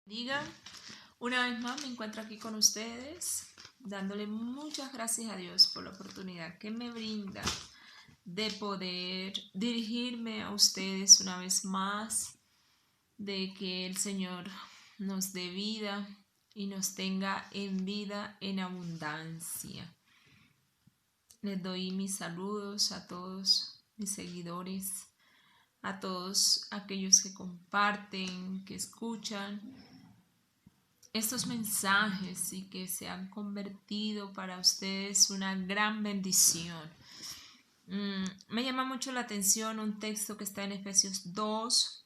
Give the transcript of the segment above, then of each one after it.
Diga, una vez más me encuentro aquí con ustedes, dándole muchas gracias a Dios por la oportunidad que me brinda de poder dirigirme a ustedes una vez más, de que el Señor nos dé vida y nos tenga en vida en abundancia. Les doy mis saludos a todos mis seguidores, a todos aquellos que comparten, que escuchan estos mensajes y que se han convertido para ustedes una gran bendición. Me llama mucho la atención un texto que está en Efesios 2.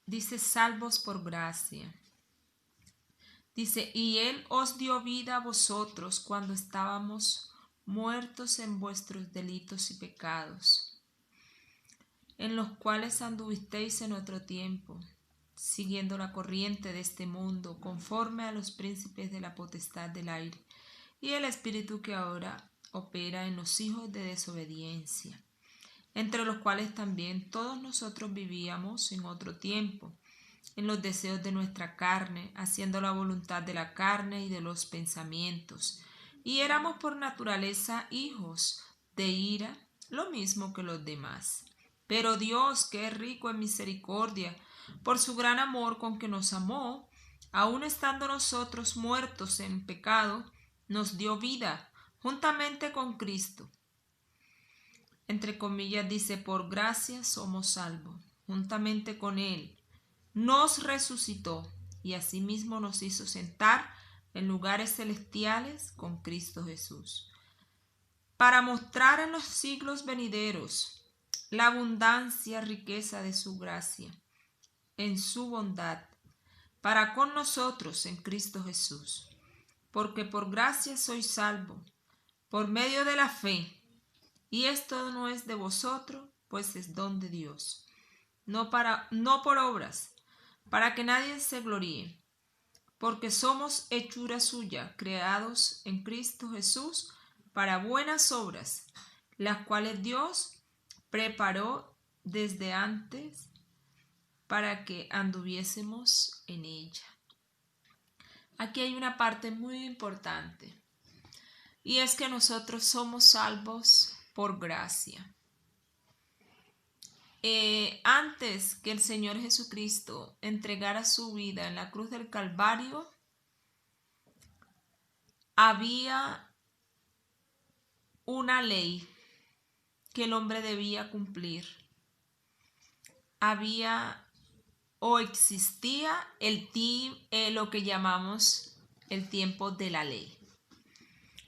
Dice: salvos por gracia. Dice: y Él os dio vida a vosotros cuando estábamos muertos en vuestros delitos y pecados, en los cuales anduvisteis en otro tiempo, siguiendo la corriente de este mundo, conforme a los príncipes de la potestad del aire, y el espíritu que ahora opera en los hijos de desobediencia, entre los cuales también todos nosotros vivíamos en otro tiempo, en los deseos de nuestra carne, haciendo la voluntad de la carne y de los pensamientos, y éramos por naturaleza hijos de ira, lo mismo que los demás. Pero Dios, que es rico en misericordia, por su gran amor con que nos amó, aun estando nosotros muertos en pecado, nos dio vida juntamente con Cristo. Entre comillas dice: por gracia somos salvos. Juntamente con Él nos resucitó y asimismo nos hizo sentar en lugares celestiales con Cristo Jesús, para mostrar en los siglos venideros la abundancia riqueza de su gracia en su bondad para con nosotros en Cristo Jesús. Porque por gracia sois salvos, por medio de la fe, y esto no es de vosotros, pues es don de Dios, no por obras, para que nadie se gloríe, porque somos hechura suya, creados en Cristo Jesús para buenas obras, las cuales Dios preparó desde antes para que anduviésemos en ella. Aquí hay una parte muy importante, y es que nosotros somos salvos por gracia. Antes que el Señor Jesucristo entregara su vida en la cruz del Calvario, había una ley que el hombre debía cumplir. Había o existía lo que llamamos el tiempo de la ley.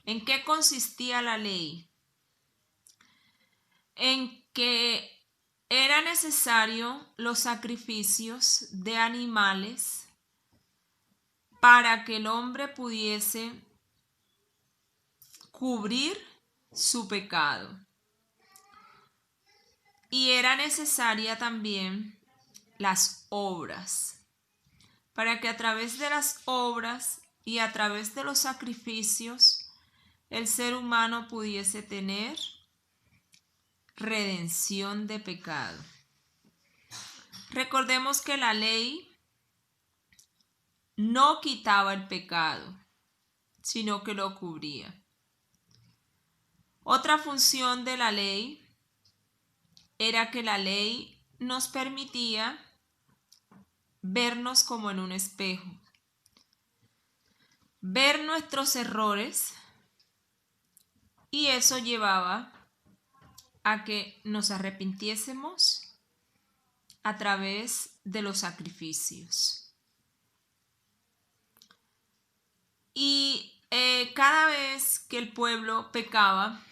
¿En qué consistía la ley? En que era necesario los sacrificios de animales para que el hombre pudiese cubrir su pecado. Y era necesaria también las obras, para que a través de las obras y a través de los sacrificios el ser humano pudiese tener redención de pecado. Recordemos que la ley no quitaba el pecado, sino que lo cubría. Otra función de la ley era que la ley nos permitía vernos como en un espejo, ver nuestros errores, y eso llevaba a que nos arrepintiésemos a través de los sacrificios. Y cada vez que el pueblo pecaba,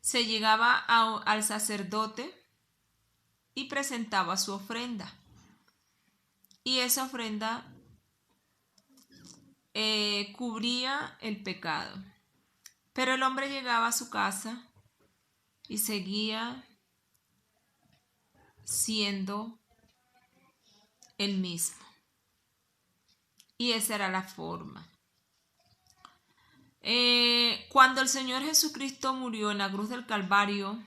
se llegaba al sacerdote y presentaba su ofrenda. Y esa ofrenda cubría el pecado. Pero el hombre llegaba a su casa y seguía siendo el mismo. Y esa era la forma. Cuando el Señor Jesucristo murió en la cruz del Calvario,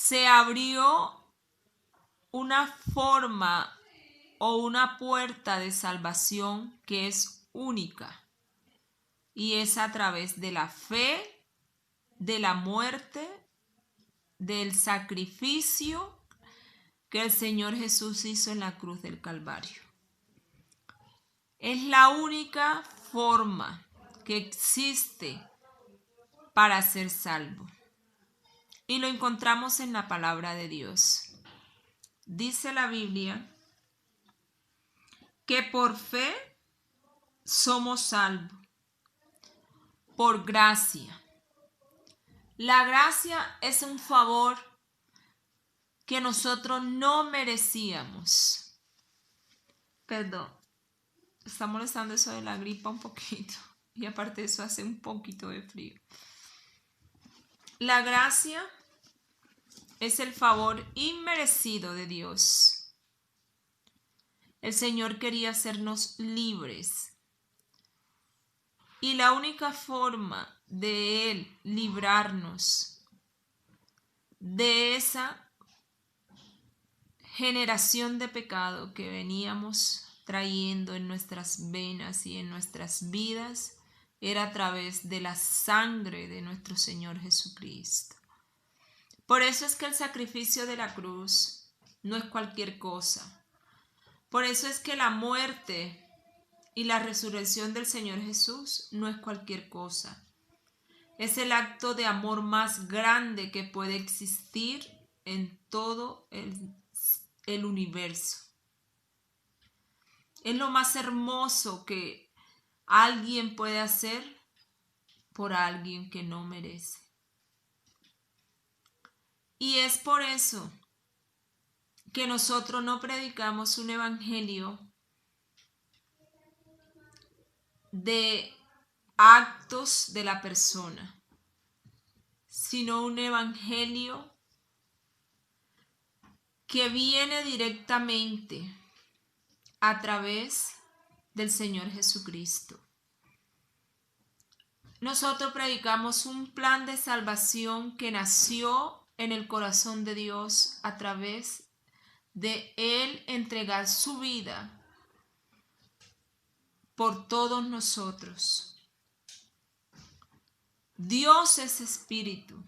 se abrió una forma o una puerta de salvación que es única, y es a través de la fe, de la muerte, del sacrificio que el Señor Jesús hizo en la cruz del Calvario. Es la única forma que existe para ser salvo. Y lo encontramos en la palabra de Dios. Dice la Biblia que por fe somos salvos, por gracia. La gracia es un favor que nosotros no merecíamos. Perdón, está molestando eso de la gripa un poquito. Y aparte de eso hace un poquito de frío. La gracia es el favor inmerecido de Dios. El Señor quería hacernos libres. Y la única forma de Él librarnos de esa generación de pecado que veníamos trayendo en nuestras venas y en nuestras vidas era a través de la sangre de nuestro Señor Jesucristo. Por eso es que el sacrificio de la cruz no es cualquier cosa. Por eso es que la muerte y la resurrección del Señor Jesús no es cualquier cosa. Es el acto de amor más grande que puede existir en todo el universo. Es lo más hermoso que alguien puede hacer por alguien que no merece. Y es por eso que nosotros no predicamos un evangelio de actos de la persona, sino un evangelio que viene directamente a través del Señor Jesucristo. Nosotros predicamos un plan de salvación que nació en el corazón de Dios a través de Él entregar su vida por todos nosotros. Dios es espíritu.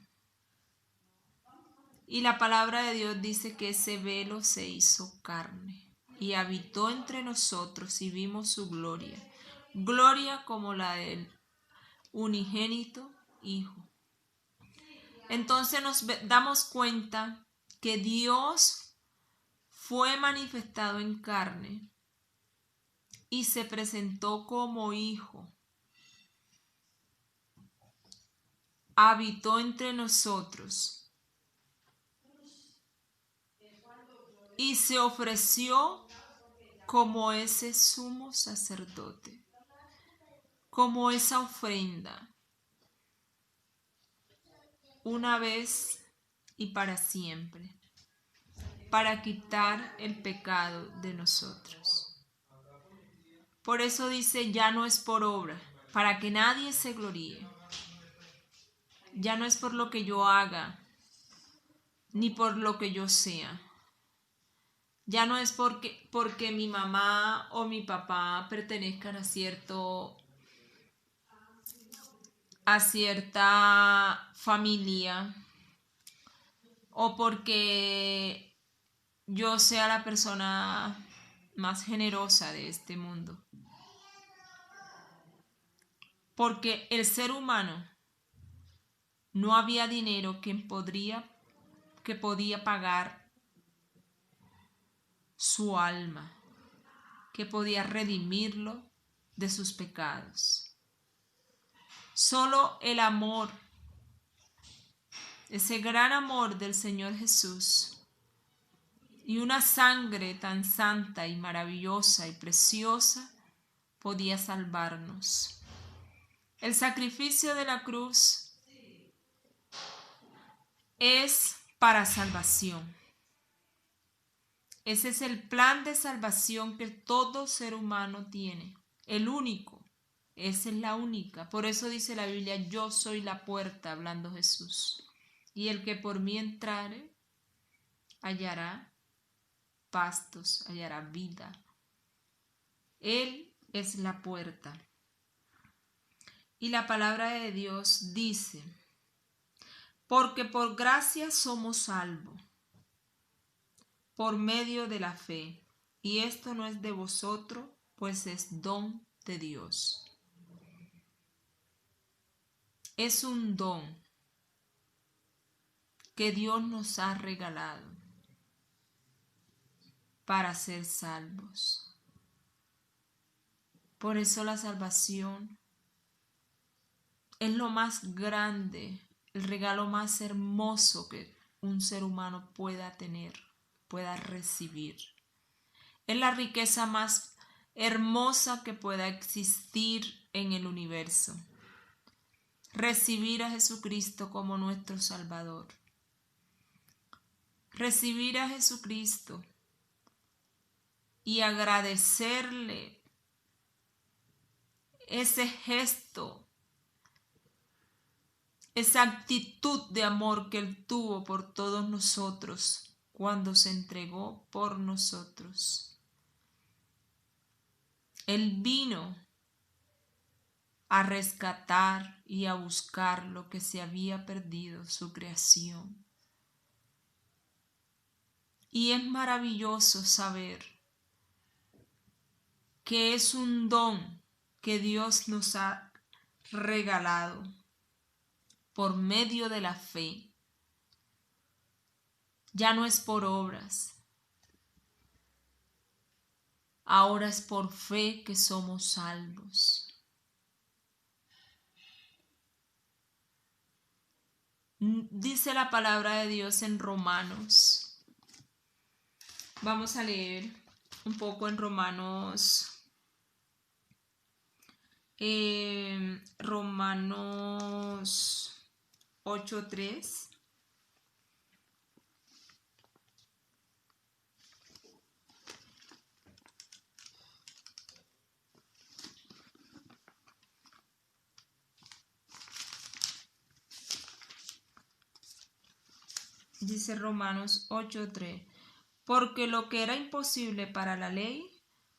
Y la palabra de Dios dice que ese velo se hizo carne y habitó entre nosotros y vimos su gloria. Gloria como la del unigénito Hijo. Entonces nos damos cuenta que Dios fue manifestado en carne y se presentó como Hijo. Habitó entre nosotros y se ofreció como ese sumo sacerdote, como esa ofrenda, una vez y para siempre, para quitar el pecado de nosotros. Por eso dice, ya no es por obra, para que nadie se gloríe. Ya no es por lo que yo haga, ni por lo que yo sea. Ya no es porque mi mamá o mi papá pertenezcan a cierta familia, o porque yo sea la persona más generosa de este mundo. Porque el ser humano, no había dinero que podía pagar su alma, que podía redimirlo de sus pecados. Solo el amor, ese gran amor del Señor Jesús, y una sangre tan santa y maravillosa y preciosa podía salvarnos. El sacrificio de la cruz es para salvación. Ese es el plan de salvación que todo ser humano tiene, el único. Esa es la única. Por eso dice la Biblia, yo soy la puerta, hablando Jesús. Y el que por mí entrare hallará pastos, hallará vida. Él es la puerta. Y la palabra de Dios dice, porque por gracia somos salvos, por medio de la fe. Y esto no es de vosotros, pues es don de Dios. Es un don que Dios nos ha regalado para ser salvos. Por eso la salvación es lo más grande, el regalo más hermoso que un ser humano pueda tener, pueda recibir. Es la riqueza más hermosa que pueda existir en el universo. Recibir a Jesucristo como nuestro Salvador. Recibir a Jesucristo y agradecerle ese gesto, esa actitud de amor que Él tuvo por todos nosotros cuando se entregó por nosotros. Él vino a rescatar y a buscar lo que se había perdido, su creación. Y es maravilloso saber que es un don que Dios nos ha regalado por medio de la fe. Ya no es por obras, ahora es por fe que somos salvos. Dice la palabra de Dios en Romanos. Vamos a leer un poco en Romanos 8:3. Dice Romanos 8:3, porque lo que era imposible para la ley,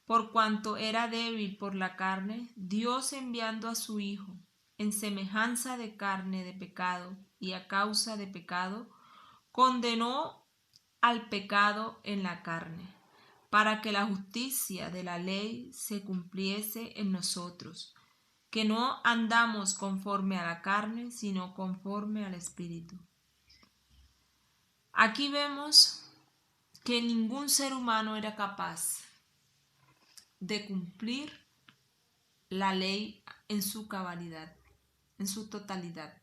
por cuanto era débil por la carne, Dios enviando a su Hijo, en semejanza de carne de pecado, y a causa de pecado, condenó al pecado en la carne, para que la justicia de la ley se cumpliese en nosotros, que no andamos conforme a la carne, sino conforme al Espíritu. Aquí vemos que ningún ser humano era capaz de cumplir la ley en su cabalidad, en su totalidad.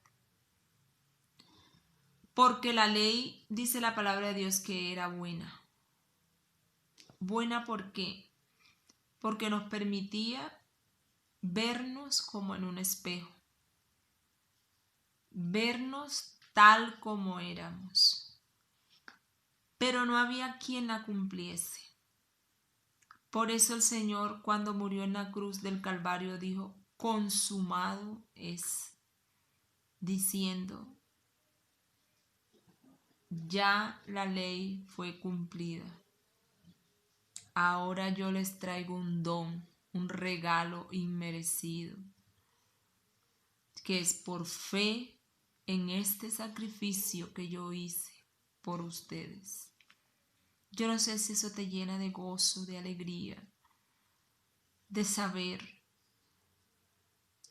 Porque la ley, dice la palabra de Dios, que era buena. Buena ¿por qué? Porque nos permitía vernos como en un espejo, vernos tal como éramos. Pero no había quien la cumpliese. Por eso el Señor, cuando murió en la cruz del Calvario, dijo, consumado es, diciendo, ya la ley fue cumplida. Ahora yo les traigo un don, un regalo inmerecido, que es por fe en este sacrificio que yo hice por ustedes. Yo no sé si eso te llena de gozo, de alegría, de saber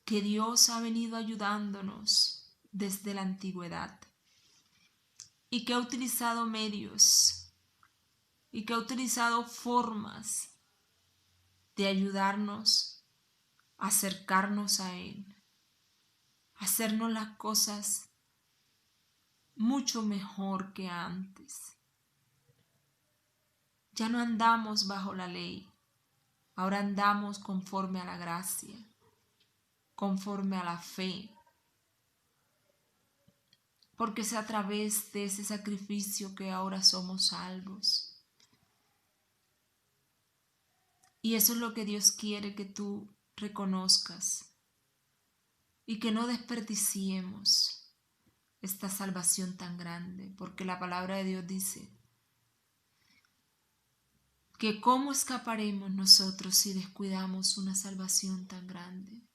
que Dios ha venido ayudándonos desde la antigüedad y que ha utilizado medios y que ha utilizado formas de ayudarnos a acercarnos a Él, a hacernos las cosas mucho mejor que antes. Ya no andamos bajo la ley, ahora andamos conforme a la gracia, conforme a la fe, porque es a través de ese sacrificio que ahora somos salvos. Y eso es lo que Dios quiere que tú reconozcas y que no desperdiciemos esta salvación tan grande, porque la palabra de Dios dice que cómo escaparemos nosotros si descuidamos una salvación tan grande.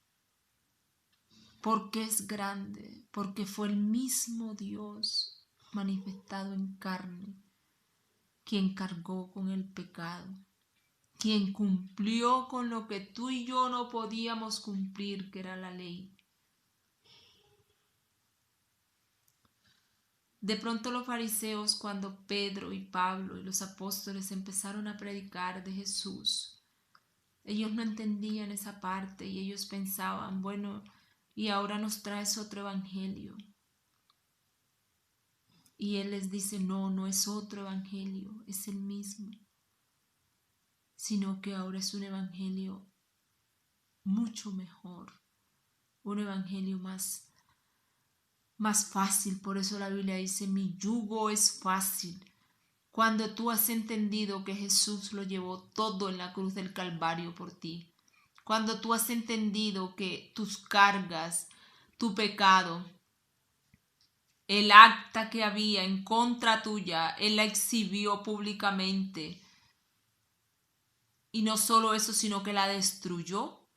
Porque es grande, porque fue el mismo Dios manifestado en carne quien cargó con el pecado, quien cumplió con lo que tú y yo no podíamos cumplir, que era la ley. De pronto los fariseos, cuando Pedro y Pablo y los apóstoles empezaron a predicar de Jesús, ellos no entendían esa parte y ellos pensaban, bueno, y ahora nos traes otro evangelio. Y él les dice, no, no es otro evangelio, es el mismo, sino que ahora es un evangelio mucho mejor, un evangelio más fácil. Por eso la Biblia dice, mi yugo es fácil. Cuando tú has entendido que Jesús lo llevó todo en la cruz del Calvario por ti, cuando tú has entendido que tus cargas, tu pecado, el acta que había en contra tuya, Él la exhibió públicamente. Y no solo eso, sino que la destruyó.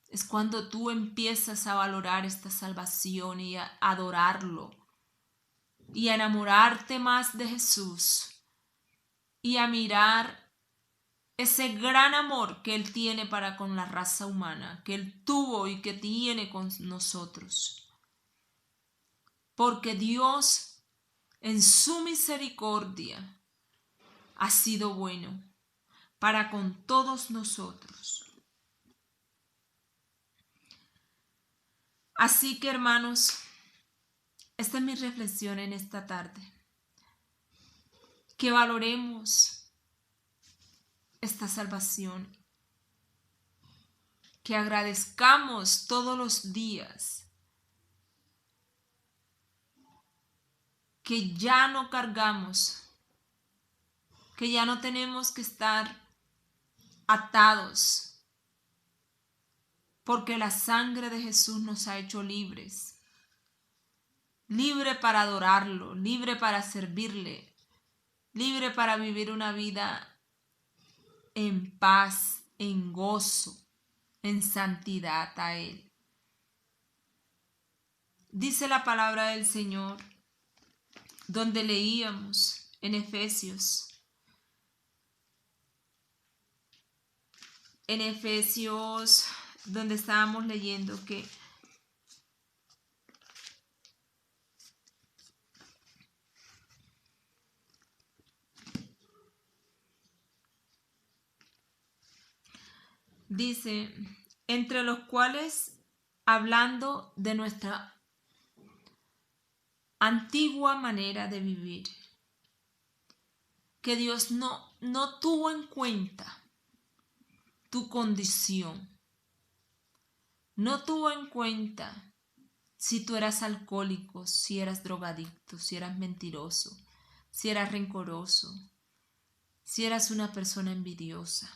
Es cuando tú empiezas a valorar esta salvación y a adorarlo. Y a enamorarte más de Jesús. Y a mirar ese gran amor que Él tiene para con la raza humana. Que Él tuvo y que tiene con nosotros. Porque Dios, en su misericordia, ha sido bueno para con todos nosotros. Así que, hermanos, esta es mi reflexión en esta tarde. Que valoremos esta salvación. Que agradezcamos todos los días que ya no cargamos, que ya no tenemos que estar atados, porque la sangre de Jesús nos ha hecho libres, libre para adorarlo, libre para servirle, libre para vivir una vida en paz, en gozo, en santidad a Él. Dice la palabra del Señor, donde leíamos en Efesios, donde estábamos leyendo que dice, entre los cuales, hablando de nuestra antigua manera de vivir, que Dios no tuvo en cuenta tu condición, no tuvo en cuenta si tú eras alcohólico, si eras drogadicto, si eras mentiroso, si eras rencoroso, si eras una persona envidiosa.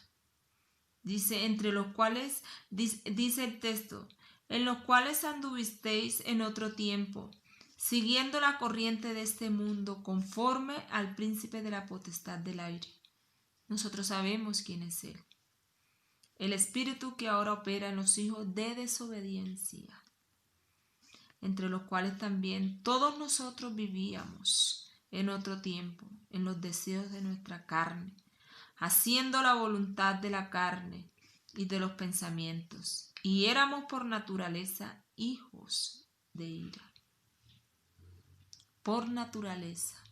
Dice, entre los cuales, dice el texto, en los cuales anduvisteis en otro tiempo, siguiendo la corriente de este mundo, conforme al príncipe de la potestad del aire. Nosotros sabemos quién es él. El espíritu que ahora opera en los hijos de desobediencia, entre los cuales también todos nosotros vivíamos en otro tiempo, en los deseos de nuestra carne, haciendo la voluntad de la carne y de los pensamientos, y éramos por naturaleza hijos de ira. Por naturaleza.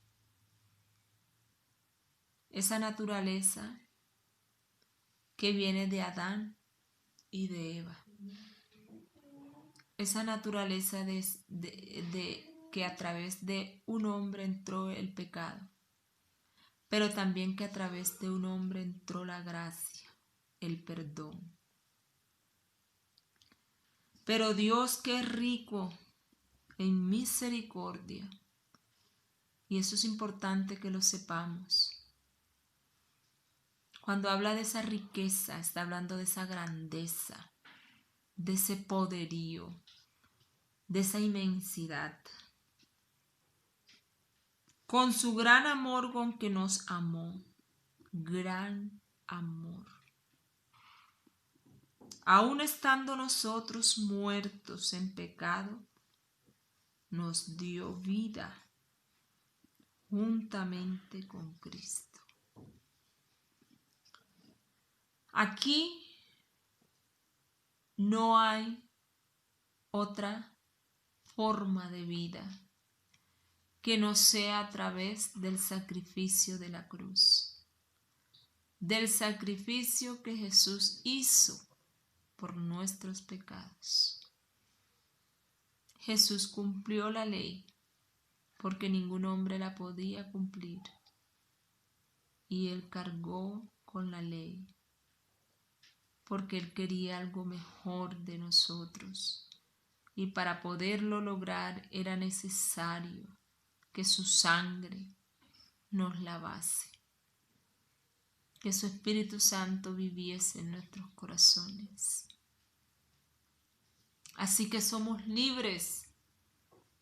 Esa naturaleza que viene de Adán y de Eva. Esa naturaleza de que a través de un hombre entró el pecado, pero también que a través de un hombre entró la gracia, el perdón. Pero Dios, que es rico en misericordia, y eso es importante que lo sepamos. Cuando habla de esa riqueza, está hablando de esa grandeza, de ese poderío, de esa inmensidad. Con su gran amor con que nos amó, gran amor. Aun estando nosotros muertos en pecado, nos dio vida juntamente con Cristo. Aquí no hay otra forma de vida que no sea a través del sacrificio de la cruz, del sacrificio que Jesús hizo por nuestros pecados. Jesús cumplió la ley porque ningún hombre la podía cumplir, y Él cargó con la ley porque Él quería algo mejor de nosotros, y para poderlo lograr era necesario que su sangre nos lavase, que su Espíritu Santo viviese en nuestros corazones. Así que somos libres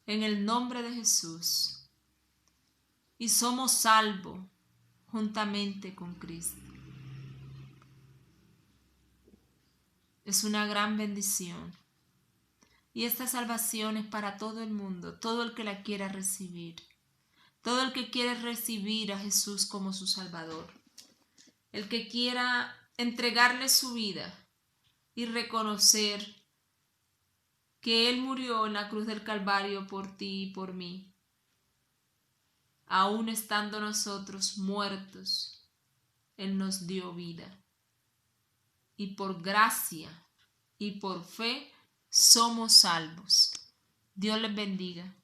en el nombre de Jesús y somos salvos juntamente con Cristo. Es una gran bendición. Y esta salvación es para todo el mundo, todo el que la quiera recibir, todo el que quiere recibir a Jesús como su Salvador, el que quiera entregarle su vida y reconocer que Él murió en la cruz del Calvario por ti y por mí, aun estando nosotros muertos, Él nos dio vida. Y por gracia y por fe somos salvos. Dios les bendiga.